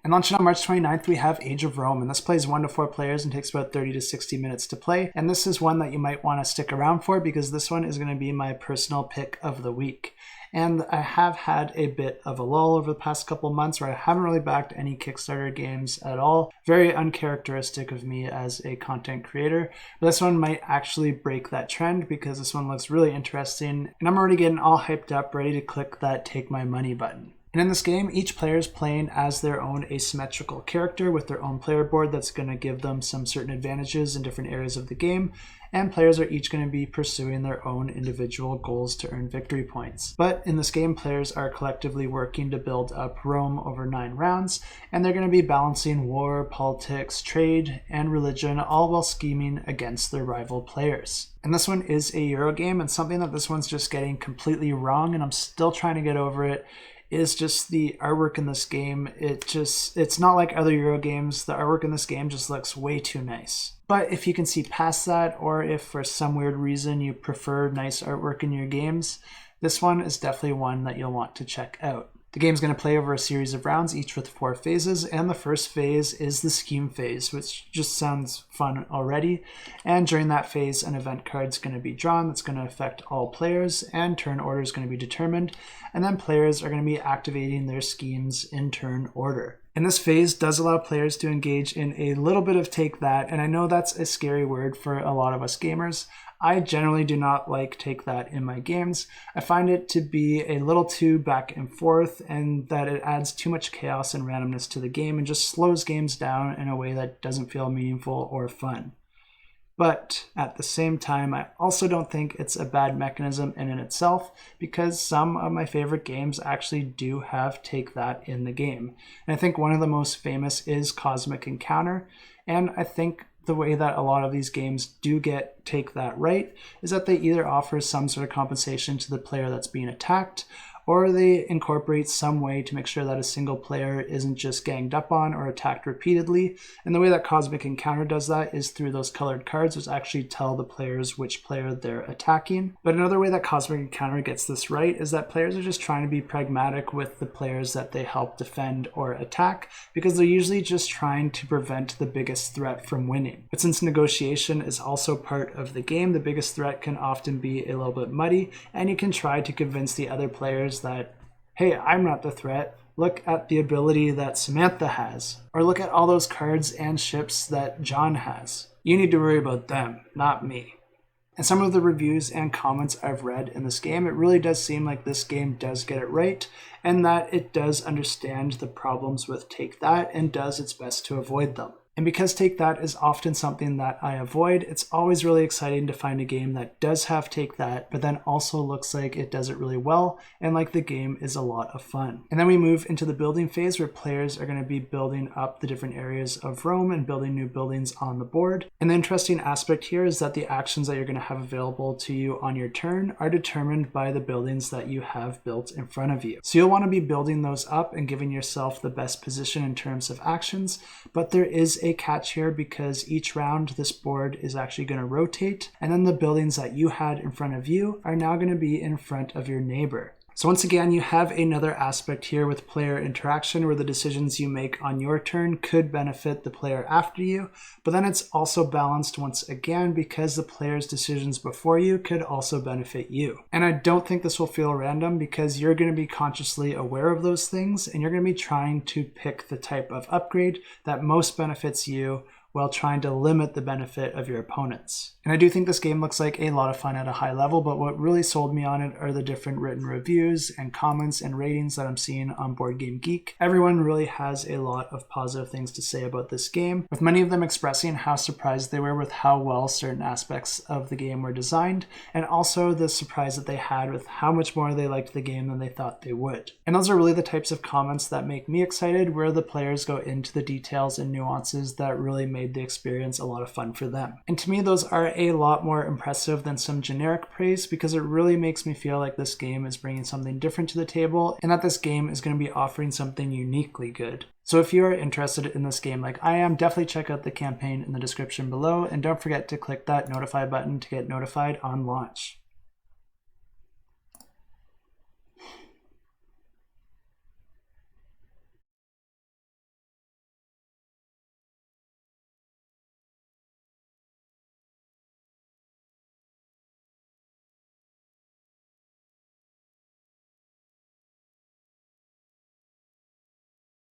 And launching on March 29th, we have Age of Rome, and this plays 1 to 4 players and takes about 30 to 60 minutes to play. And this is one that you might want to stick around for because this one is going to be my personal pick of the week. And I have had a bit of a lull over the past couple months where I haven't really backed any Kickstarter games at all. Very uncharacteristic of me as a content creator. But this one might actually break that trend because this one looks really interesting. And I'm already getting all hyped up, ready to click that take my money button. And in this game, each player is playing as their own asymmetrical character with their own player board that's going to give them some certain advantages in different areas of the game. And players are each going to be pursuing their own individual goals to earn victory points. But in this game, players are collectively working to build up Rome over 9 rounds, and they're going to be balancing war, politics, trade, and religion, all while scheming against their rival players. And this one is a Euro game, and something that this one's just getting completely wrong, and I'm still trying to get over it, is just the artwork in this game. It's not like other Euro games. The artwork in this game just looks way too nice. But if you can see past that, or if for some weird reason you prefer nice artwork in your games, this one is definitely one that you'll want to check out. The game's going to play over a series of rounds, each with 4 phases, and the first phase is the scheme phase, which just sounds fun already. And during that phase, an event card is going to be drawn that's going to affect all players, and turn order is going to be determined, and then players are going to be activating their schemes in turn order. And this phase does allow players to engage in a little bit of take that, and I know that's a scary word for a lot of us gamers. I generally do not like take that in my games. I find it to be a little too back and forth, and that it adds too much chaos and randomness to the game and just slows games down in a way that doesn't feel meaningful or fun. But at the same time, I also don't think it's a bad mechanism in and itself, because some of my favorite games actually do have take that in the game. And I think one of the most famous is Cosmic Encounter, and I think the way that a lot of these games do get take that right is that they either offer some sort of compensation to the player that's being attacked, or they incorporate some way to make sure that a single player isn't just ganged up on or attacked repeatedly. And the way that Cosmic Encounter does that is through those colored cards, which actually tell the players which player they're attacking. But another way that Cosmic Encounter gets this right is that players are just trying to be pragmatic with the players that they help defend or attack, because they're usually just trying to prevent the biggest threat from winning. But since negotiation is also part of the game, the biggest threat can often be a little bit muddy, and you can try to convince the other players that, hey, I'm not the threat. Look at the ability that Samantha has. Or look at all those cards and ships that John has. You need to worry about them, not me. And some of the reviews and comments I've read in this game, it really does seem like this game does get it right, and that it does understand the problems with Take That and does its best to avoid them. And because Take That is often something that I avoid, it's always really exciting to find a game that does have Take That, but then also looks like it does it really well, and like the game is a lot of fun. And then we move into the building phase, where players are going to be building up the different areas of Rome and building new buildings on the board. And the interesting aspect here is that the actions that you're going to have available to you on your turn are determined by the buildings that you have built in front of you. So you'll want to be building those up and giving yourself the best position in terms of actions, but there is a catch here, because each round this board is actually going to rotate, and then the buildings that you had in front of you are now going to be in front of your neighbor. So once again, you have another aspect here with player interaction, where the decisions you make on your turn could benefit the player after you, but then it's also balanced once again because the player's decisions before you could also benefit you. And I don't think this will feel random, because you're going to be consciously aware of those things, and you're going to be trying to pick the type of upgrade that most benefits you, while trying to limit the benefit of your opponents. And I do think this game looks like a lot of fun at a high level, but what really sold me on it are the different written reviews and comments and ratings that I'm seeing on Board Game Geek. Everyone really has a lot of positive things to say about this game, with many of them expressing how surprised they were with how well certain aspects of the game were designed, and also the surprise that they had with how much more they liked the game than they thought they would. And those are really the types of comments that make me excited, where the players go into the details and nuances that really made the experience a lot of fun for them. And to me, those are a lot more impressive than some generic praise, because it really makes me feel like this game is bringing something different to the table, and that this game is going to be offering something uniquely good. So if you are interested in this game like I am, definitely check out the campaign in the description below, and don't forget to click that notify button to get notified on launch.